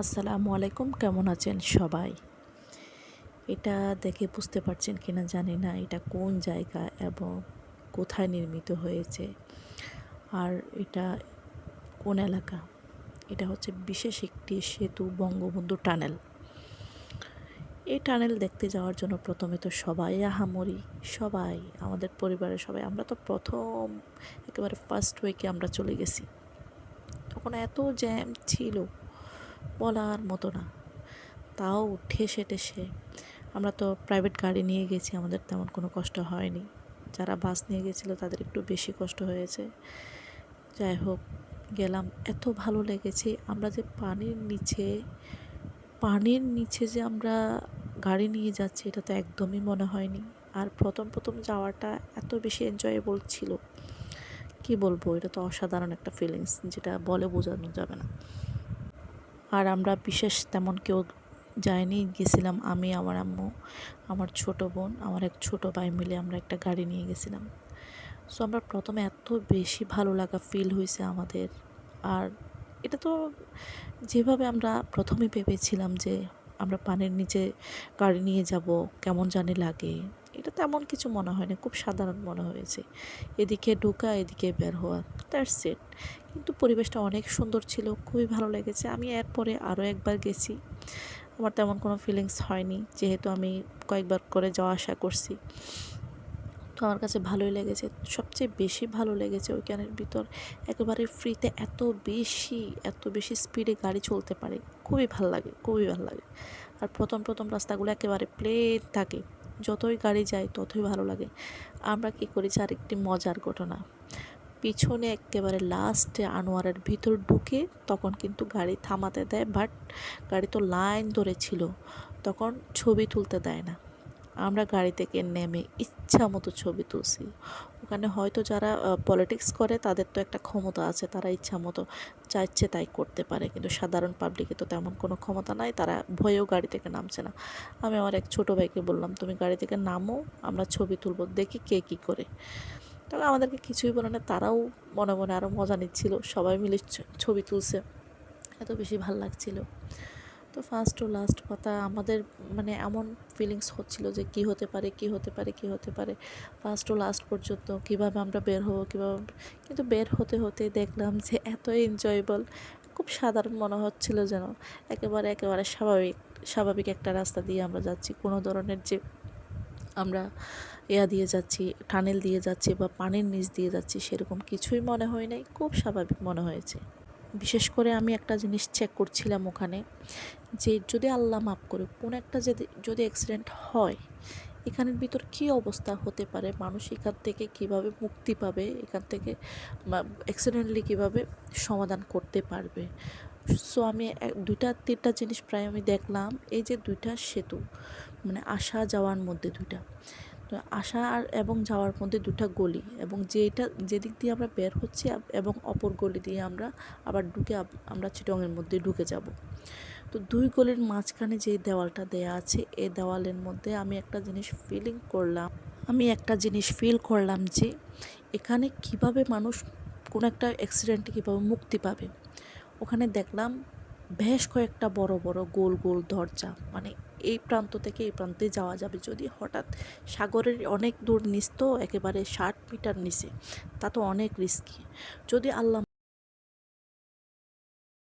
আসসালামু আলাইকুম, কেমন আছেন সবাই? এটা দেখে বুঝতে পারছেন কিনা জানি না, এটা কোন জায়গা এবং কোথায় নির্মিত হয়েছে, আর এটা কোন এলাকা। এটা হচ্ছে বিশেষ একটি সেতু, বঙ্গবন্ধু টানেল। এই টানেল দেখতে যাওয়ার জন্য প্রথমে তো সবাই আহামরি, সবাই আমাদের পরিবারের সবাই, আমরা তো প্রথম একেবারে ফার্স্ট উইকে আমরা চলে গেছি। তখন এত জ্যাম ছিল বলার মতো না। তাও ঠেসে ঠেসে, আমরা তো প্রাইভেট গাড়ি নিয়ে গেছি, আমাদের তেমন কোনো কষ্ট হয়নি। যারা বাস নিয়ে গেছিলো তাদের একটু বেশি কষ্ট হয়েছে। যাই হোক, গেলাম, এত ভালো লেগেছে। আমরা যে পানির নিচে যে আমরা গাড়ি নিয়ে যাচ্ছি, এটা তো একদমই মনে হয়নি। আর প্রথম প্রথম যাওয়াটা এত বেশি এনজয়েবল ছিল, কি বলবো, এটা তো অসাধারণ একটা ফিলিংস, যেটা বলে বোঝানো যাবে না। আর আমরা বিশেষ তেমন কেউ যাইনি, গেছিলাম আমি, আমার আম্মু, আমার ছোট বোন, আমার এক ছোট ভাই মিলে আমরা একটা গাড়ি নিয়ে গেছিলাম। সো আমরা প্রথমে এত বেশি ভালো লাগা ফিল হয়েছে আমাদের। আর এটা তো যেভাবে আমরা প্রথমে ভেবেছিলাম যে আমরা পানির নিচে গাড়ি নিয়ে যাব, কেমন জানি লাগে, এটা তেমন কিছু মনে হয় না, খুব সাধারণ মনে হয়েছে। এদিকে ঢোকা, এদিকে বের হওয়া, দ্যাটস ইট। কিন্তু পরিবেশটা অনেক সুন্দর ছিল, খুবই ভালো লেগেছে। আমি এরপরে আরও একবার গেছি, আমার তেমন কোনো ফিলিংস হয়নি, যেহেতু আমি কয়েকবার করে যাওয়া আসা করছি। তো আমার কাছে ভালোই লেগেছে। সবচেয়ে বেশি ভালো লেগেছে ওইখানের ভিতর একেবারে ফ্রিতে এত বেশি স্পিডে গাড়ি চলতে পারে, খুবই ভাল লাগে, খুবই ভালো লাগে। আর প্রথম প্রথম রাস্তাগুলো একেবারে প্লেন থাকে, যতই গাড়ি যায় ততই ভালো লাগে। আমরা কী করেছি, আর একটি মজার ঘটনা, পিছনে একেবারে লাস্টে আনোয়ারের ভিতর ঢুকে তখন কিন্তু গাড়ি থামাতে দেয়, বাট গাড়ি তো লাইন ধরে ছিল, তখন ছবি তুলতে দেয় না। আমরা গাড়ি থেকে নেমে ইচ্ছা মতো ছবি তুলছি। ওখানে হয়তো যারা পলিটিক্স করে তাদের তো একটা ক্ষমতা আছে, তারা ইচ্ছা মতো যা ইচ্ছে তাই করতে পারে, কিন্তু সাধারণ পাবলিকে তো তেমন কোনো ক্ষমতা নাই, তারা ভয়েও গাড়ি থেকে নামছে না। আমি আমার এক ছোটো ভাইকে বললাম, তুমি গাড়ি থেকে নামো, আমরা ছবি তুলবো, দেখি কে কী করে। তবে আমাদেরকে কিছুই বলে না, তারাও মনে মনে আরও মজা নিচ্ছিল, সবাই মিলে ছবি তুলছে, এত বেশি ভাল লাগছিল। তো ফার্স্ট ও লাস্ট কথা, আমাদের মানে এমন ফিলিংস হচ্ছিল যে কী হতে পারে, কী হতে পারে, কী হতে পারে, ফার্স্ট ও লাস্ট পর্যন্ত কীভাবে আমরা বের হবো, কীভাবে। কিন্তু বের হতে হতে দেখলাম যে এত এনজয়েবল, খুব সাধারণ মনে হচ্ছিল, যেন একেবারে স্বাভাবিক একটা রাস্তা দিয়ে আমরা যাচ্ছি। কোনো ধরনের যে আমরা দিয়ে যাচ্ছি, টানেল দিয়ে যাচ্ছি বা পানির নিচ দিয়ে যাচ্ছি, সেরকম কিছুই মনে হয় নাই, খুব স্বাভাবিক মনে হয়েছে। বিশেষ করে আমি একটা জিনিস চেক করছিলাম ওখানে, যে যদি আল্লাহ মাফ করে কোনো একটা যদি অ্যাক্সিডেন্ট হয়, এখানের ভিতর কী অবস্থা হতে পারে, মানুষ এখান থেকে কীভাবে মুক্তি পাবে, এখান থেকে অ্যাক্সিডেন্টলি কীভাবে সমাধান করতে পারবে। সো আমি 2-3টা জিনিস প্রায় আমি দেখলাম। এই যে 2টা সেতু, মানে আসা যাওয়ার মধ্যে 2টা, তো আসা আর এবং যাওয়ার মধ্যে 2টা গলি, এবং যেদিক দিয়ে আমরা বের হচ্ছি এবং অপর গলি দিয়ে আমরা আবার ঢুকে আমরা চিটংয়ের মধ্যে ঢুকে যাব। তো 2 গলির মাঝখানে যে দেওয়ালটা দেয়া আছে, এই দেওয়ালের মধ্যে আমি একটা জিনিস ফিল করলাম যে এখানে কিভাবে মানুষ কোনো একটা অ্যাক্সিডেন্টে কীভাবে মুক্তি পাবে। ওখানে দেখলাম বেশ কয়েকটা বড় বড় গোল গোল দরজা, মানে এই প্রান্ত থেকে এই প্রান্তে যাওয়া যাবে যদি হঠাৎ, সাগরের অনেক দূর নিচ তো, একেবারে 60 মিটার নিচে, তা তো অনেক রিস্কি। যদি আল্লাহ